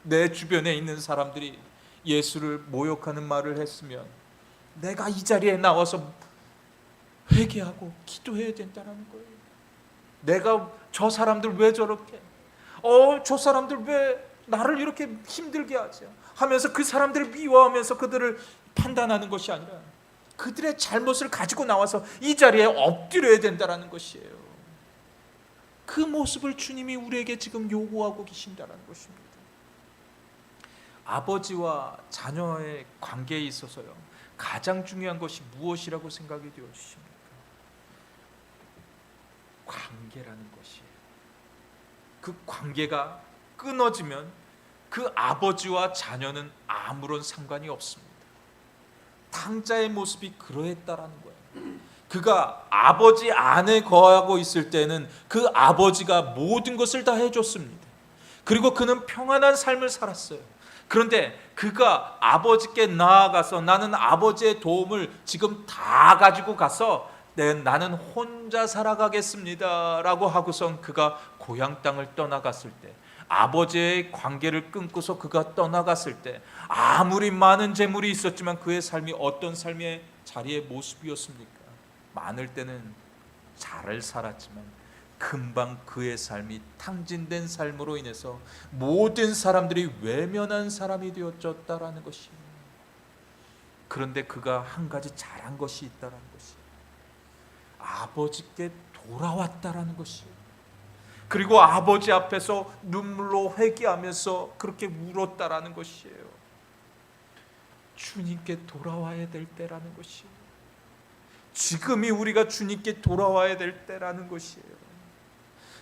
내 주변에 있는 사람들이 예수를 모욕하는 말을 했으면 내가 이 자리에 나와서 회개하고 기도해야 된다는 거예요. 내가 저 사람들 왜 저렇게, 저 사람들 왜 나를 이렇게 힘들게 하지 하면서 그 사람들을 미워하면서 그들을 판단하는 것이 아니라 그들의 잘못을 가지고 나와서 이 자리에 엎드려야 된다는 것이에요. 그 모습을 주님이 우리에게 지금 요구하고 계신다는 것입니다. 아버지와 자녀의 관계에 있어서요, 가장 중요한 것이 무엇이라고 생각이 되어지십니까? 관계라는 것이에요. 그 관계가 끊어지면 그 아버지와 자녀는 아무런 상관이 없습니다. 탕자의 모습이 그러했다라는 거예요. 그가 아버지 안에 거하고 있을 때는 그 아버지가 모든 것을 다 해줬습니다. 그리고 그는 평안한 삶을 살았어요. 그런데 그가 아버지께 나아가서 나는 아버지의 도움을 지금 다 가지고 가서 나는 혼자 살아가겠습니다 라고 하고선 그가 고향 땅을 떠나갔을 때, 아버지의 관계를 끊고서 그가 떠나갔을 때 아무리 많은 재물이 있었지만 그의 삶이 어떤 삶의 자리의 모습이었습니까? 많을 때는 잘 살았지만 금방 그의 삶이 탕진된 삶으로 인해서 모든 사람들이 외면한 사람이 되어졌다라는 것이에요. 그런데 그가 한 가지 잘한 것이 있다라는 것이에요. 아버지께 돌아왔다라는 것이에요. 그리고 아버지 앞에서 눈물로 회개하면서 그렇게 울었다라는 것이에요. 주님께 돌아와야 될 때라는 것이에요. 지금이 우리가 주님께 돌아와야 될 때라는 것이에요.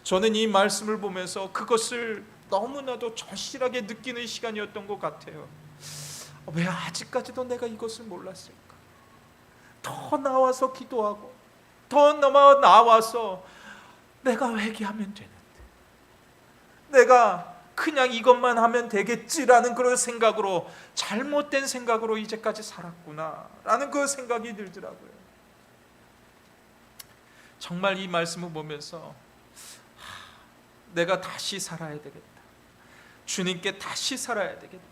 저는 이 말씀을 보면서 그것을 너무나도 절실하게 느끼는 시간이었던 것 같아요. 왜 아직까지도 내가 이것을 몰랐을까? 더 나와서 기도하고 더 나와서 내가 회개하면 되는데, 내가 그냥 이것만 하면 되겠지라는 그런 생각으로, 잘못된 생각으로 이제까지 살았구나라는 그 생각이 들더라고요. 정말 이 말씀을 보면서 내가 다시 살아야 되겠다, 주님께 다시 살아야 되겠다,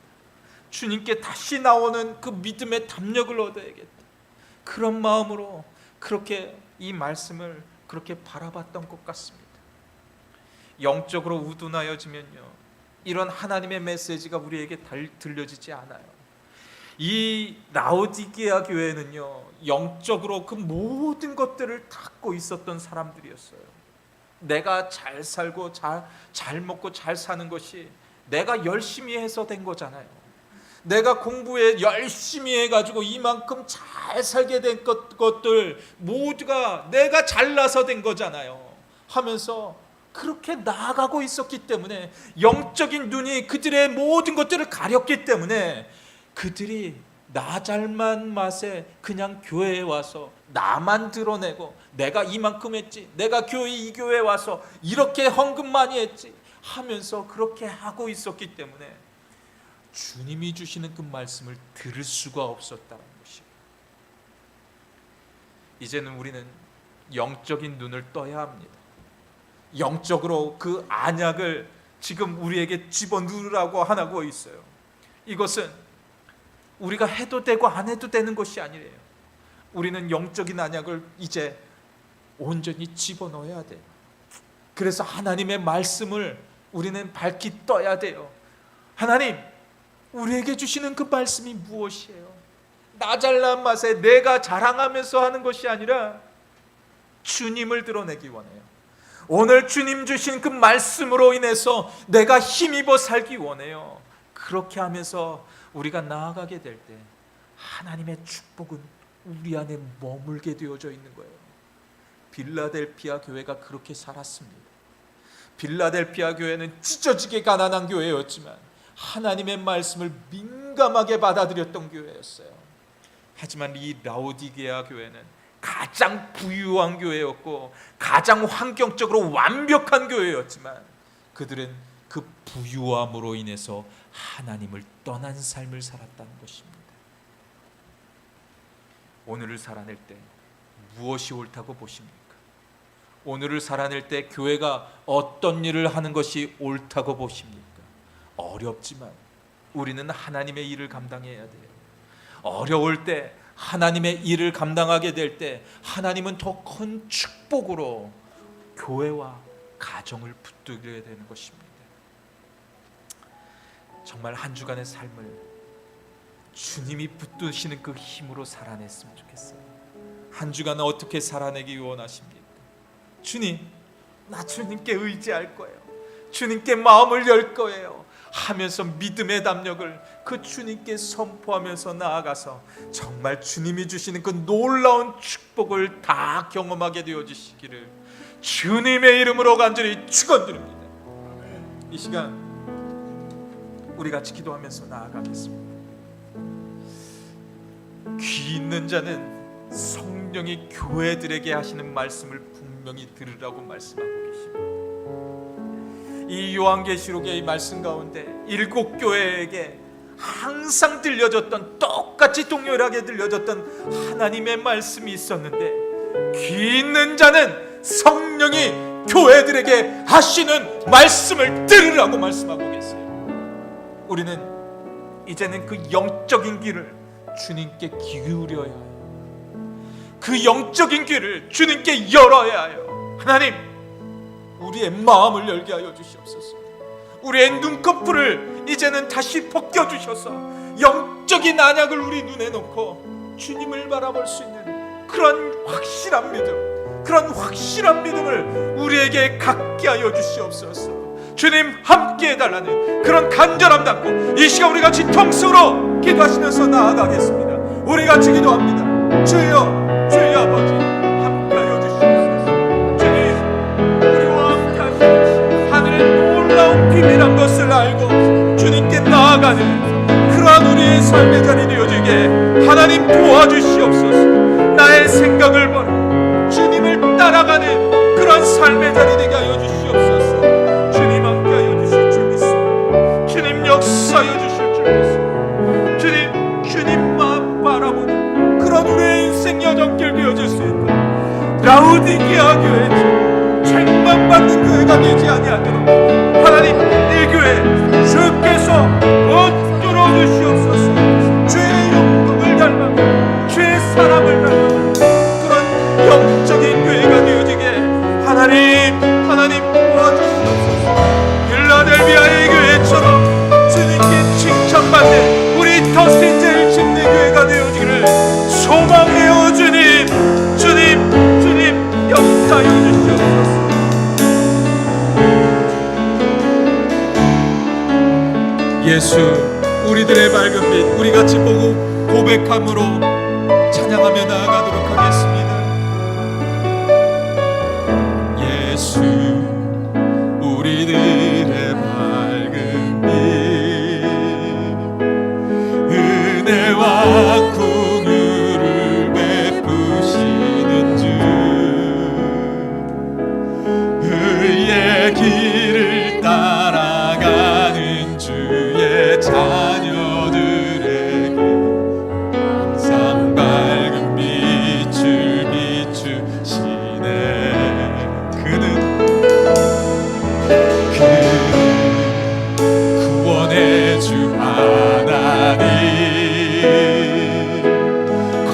주님께 다시 나오는 그 믿음의 담력을 얻어야겠다, 그런 마음으로 그렇게 이 말씀을 그렇게 바라봤던 것 같습니다. 영적으로 우둔하여지면요, 이런 하나님의 메시지가 우리에게 들려지지 않아요. 이 라오디게아 교회는요, 영적으로 그 모든 것들을 갖고 있었던 사람들이었어요. 내가 잘 살고 잘 먹고 잘 사는 것이 내가 열심히 해서 된 거잖아요. 내가 공부에 열심히 해가지고 이만큼 잘 살게 된 것들 모두가 내가 잘나서 된 거잖아요 하면서 그렇게 나아가고 있었기 때문에, 영적인 눈이 그들의 모든 것들을 가렸기 때문에 그들이 나 잘만 맛에 그냥 교회에 와서 나만 드러내고 내가 이만큼 했지, 내가 이 교회에 와서 이렇게 헌금 많이 했지 하면서 그렇게 하고 있었기 때문에 주님이 주시는 그 말씀을 들을 수가 없었다는 것이에요. 이제는 우리는 영적인 눈을 떠야 합니다. 영적으로 그 안약을 지금 우리에게 집어넣으라고 하고 있어요. 이것은 우리가 해도 되고 안 해도 되는 것이 아니래요. 우리는 영적인 안약을 이제 온전히 집어넣어야 돼요. 그래서 하나님의 말씀을 우리는 밝히 떠야 돼요. 하나님, 우리에게 주시는 그 말씀이 무엇이에요? 나 잘난 맛에 내가 자랑하면서 하는 것이 아니라 주님을 드러내기 원해요. 오늘 주님 주신 그 말씀으로 인해서 내가 힘입어 살기 원해요. 그렇게 하면서 우리가 나아가게 될 때 하나님의 축복은 우리 안에 머물게 되어져 있는 거예요. 빌라델피아 교회가 그렇게 살았습니다. 빌라델피아 교회는 찢어지게 가난한 교회였지만 하나님의 말씀을 민감하게 받아들였던 교회였어요. 하지만 이 라오디게아 교회는 가장 부유한 교회였고 가장 환경적으로 완벽한 교회였지만 그들은 그 부유함으로 인해서 하나님을 떠난 삶을 살았다는 것입니다. 오늘을 살아낼 때 무엇이 옳다고 보십니까? 오늘을 살아낼 때 교회가 어떤 일을 하는 것이 옳다고 보십니까? 어렵지만 우리는 하나님의 일을 감당해야 돼요. 어려울 때 하나님의 일을 감당하게 될 때 하나님은 더 큰 축복으로 교회와 가정을 붙들게 되는 것입니다. 정말 한 주간의 삶을 주님이 붙드시는 그 힘으로 살아냈으면 좋겠어요. 한 주간은 어떻게 살아내기 원하십니까? 주님, 나 주님께 의지할 거예요, 주님께 마음을 열 거예요 하면서 믿음의 담력을 그 주님께 선포하면서 나아가서 정말 주님이 주시는 그 놀라운 축복을 다 경험하게 되어지시기를 주님의 이름으로 간절히 축원드립니다. 이 시간 우리 같이 기도하면서 나아가겠습니다. 귀 있는 자는 성령이 교회들에게 하시는 말씀을 분명히 들으라고 말씀하고 계십니다. 이 요한계시록의 말씀 가운데 7 교회에게 항상 들려졌던, 똑같이 동일하게 들려졌던 하나님의 말씀이 있었는데, 귀 있는 자는 성령이 교회들에게 하시는 말씀을 들으라고 말씀하고 계세요. 우리는 이제는 그 영적인 귀를 주님께 기울여야 해요. 그 영적인 귀를 주님께 열어야 해요. 하나님, 우리의 마음을 열게 하여 주시옵소서. 우리의 눈꺼풀을 이제는 다시 벗겨주셔서 영적인 안약을 우리 눈에 놓고 주님을 바라볼 수 있는 그런 확실한 믿음, 그런 확실한 믿음을 우리에게 갖게 하여 주시옵소서. 주님 함께 해달라는 그런 간절함 담고 이 시간 우리 같이 통성으로 기도하시면서 나아가겠습니다. 우리 같이 기도합니다. 주여, 주여 아버지 함께 하여 주시옵소서. 주님, 우리와 함께 하시옵소서. 하늘의 놀라운 비밀한 것을 알고 주님께 나아가는 그러한 우리의 삶의 자리 되어지게 하나님 도와주시옵소서. 나의 생각을 버려 주님을 따라가는 그런 삶의 자리 되게 하여 주시옵소서. 주님 함께 하여 주실 줄 믿습니다. 주님 역사하여 주실 줄 믿습니다. 주님, 주님만 바라보는 그런 우리의 인생 여정길 되어질 수 있도록 라우디게아 교회처럼 책망받는 교회가 되지 아니하도록 하나님, 이 교회 주께서 붙들어 주시옵소서. 주의 영광을 닮아 주의 사랑을 닮아 그런 영적인 교회가 되어지게 하나님 도와주시옵소서. 필라델비아의 교회처럼 주님께 칭찬받는 우리 더스틴제일 침례 교회가 되어지기를 소망해요. 주님 역사하여 주시옵소서. 예수, 우리들의 밝은 빛, 우리 같이 보고 고백함으로 찬양하며 나아가도록 하겠습니다. 예수, 우리들의 밝은 빛, 은혜와 긍휼을 베푸시는 주, 의의 길을 따라가는 주의 자녀들에게 항상 밝은 빛을 비추시네. 그는 구원의 주 하나님,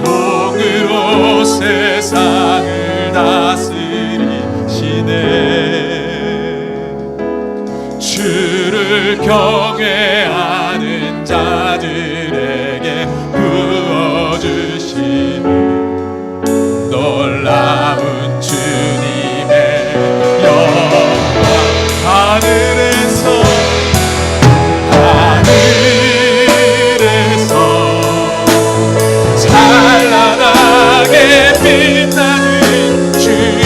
공으로 세상을 다스리시네. 주를 경외하는 자들에게 부어주시는 놀라운 주님의 영광, 하늘에서 찬란하게 빛나는 주의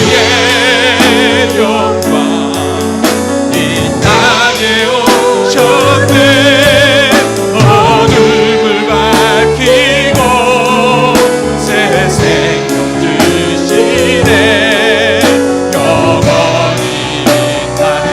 영광, 이 땅에 오셨네. 어둠을 밝히고 새 생명 주시네. 영원히 빛나는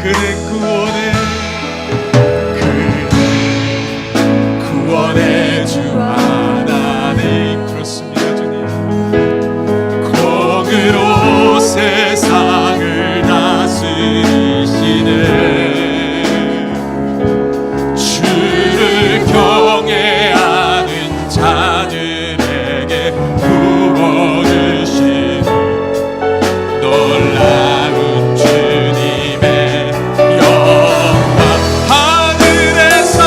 그대 구원의 주 하나님. 그렇습니다 주님. 공으로 세상을 다스리시네. 주를 경외하는 자들에게 구원을 주시는 놀라운 주님의 영광. 하늘에서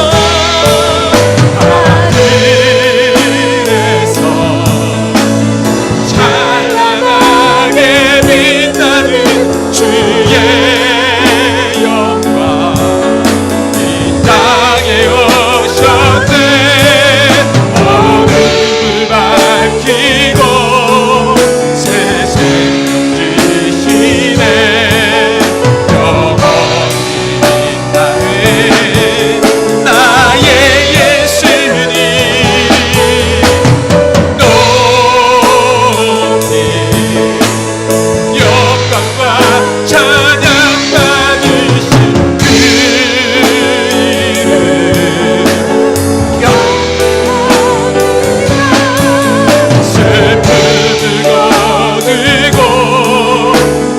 찬란하게 빛나는 주의 영광 이 땅에 오셨네. 어둠을 밝히고 새 생명 주시네. 영원히 빛나는 나의 예수님. 높이 영광과 찬양 받으신 그 이름. 슬픔을 거두고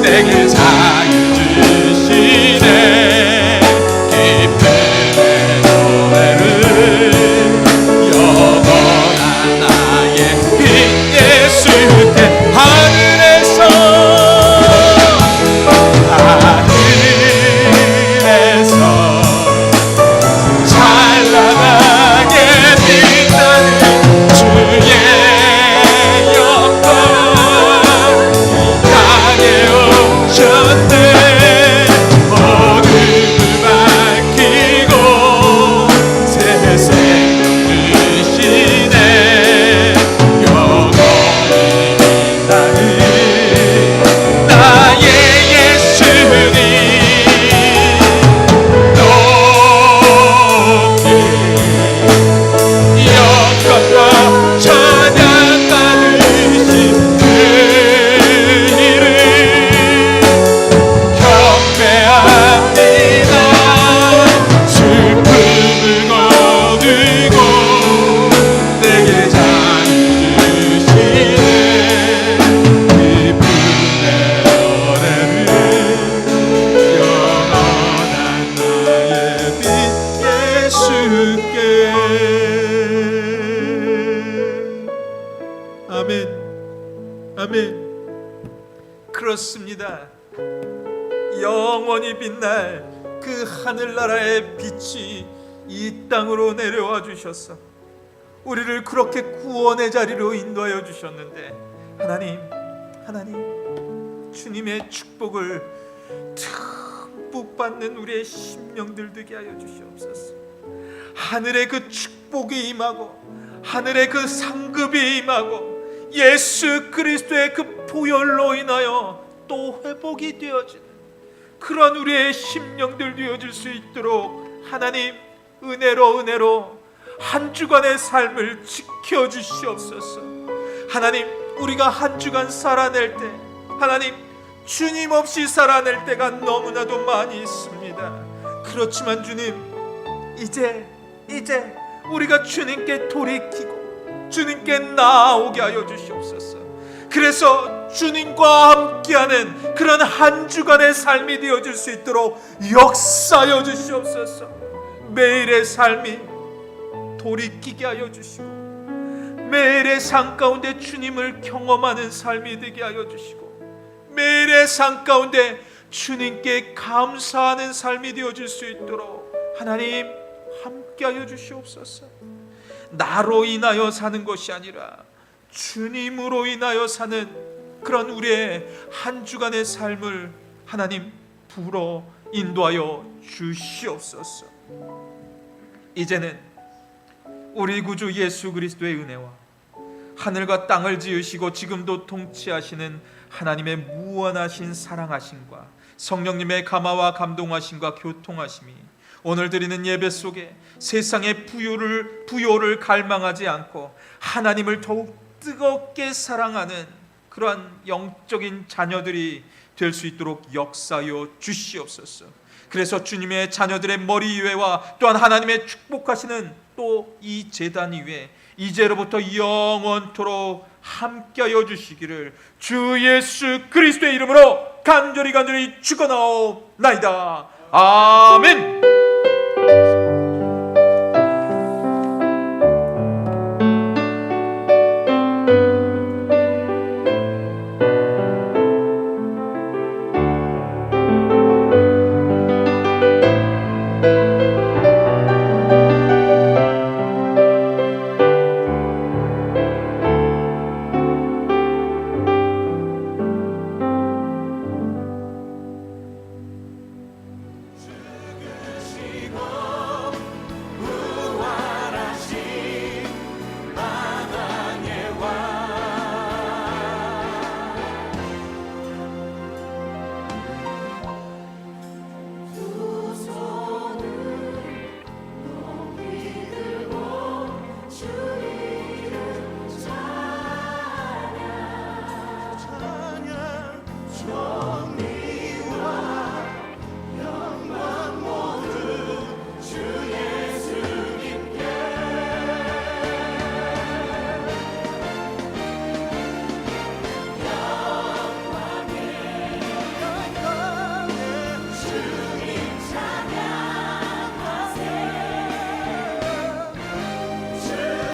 내게 자유 주시네. 기쁨의 노래를 영원한 나의 빈 예수께. 하늘에서 찬란하게 빛나는 주의 영광 이 땅에 오셨네. 어둠을 밝히고 새 생명 주시네. 영원히 빛나는 나의 예수님. 영광과 찬양 받으신 그 이름 경배합니다. 슬픔을 거두고 내게 자유 주시네. 기쁨의 노래를 영원한 나의 빈 예수께. 아멘. 아멘. 그렇습니다. 영원히 빛날 그 하늘나라의 빛이 이 땅으로 내려와 주셔서 우리를 그렇게 구원의 자리로 인도하여 주셨는데, 하나님 주님의 축복을 듬뿍 받는 우리의 심령들 되게 하여 주시옵소서. 하늘의 그 축복이 임하고 하늘의 그 상급이 임하고 예수 그리스도의 그 보혈로 인하여 또 회복이 되어지는 그런 우리의 심령들 되어질 수 있도록 하나님 은혜로 한 주간의 삶을 지켜주시옵소서. 하나님 우리가 한 주간 살아낼 때 하나님 주님 없이 살아낼 때가 너무나도 많이 있습니다. 그렇지만 주님 이제 우리가 주님께 돌이키고 주님께 나아오게 하여 주시옵소서. 그래서 주님과 함께하는 그런 한 주간의 삶이 되어질 수 있도록 역사하여 주시옵소서. 매일의 삶이 돌이키게 하여 주시고 매일의 삶 가운데 주님을 경험하는 삶이 되게 하여 주시고 매일의 삶 가운데 주님께 감사하는 삶이 되어질 수 있도록 하나님 함께하여 주시옵소서. 나로 인하여 사는 것이 아니라 주님으로 인하여 사는 그런 우리의 한 주간의 삶을 하나님 불어 인도하여 주시옵소서. 이제는 우리 구주 예수 그리스도의 은혜와 하늘과 땅을 지으시고 지금도 통치하시는 하나님의 무한하신 사랑하심과 성령님의 감화와 감동하심과 교통하심이 오늘 드리는 예배 속에 세상의 부요를 갈망하지 않고 하나님을 더욱 뜨겁게 사랑하는 그러한 영적인 자녀들이 될 수 있도록 역사하여 주시옵소서. 그래서 주님의 자녀들의 머리 위에와 또한 하나님의 축복하시는 또 이 제단 위에 이제로부터 영원토록 함께하여 주시기를 주 예수 그리스도의 이름으로 간절히 축원하옵나이다. 아멘.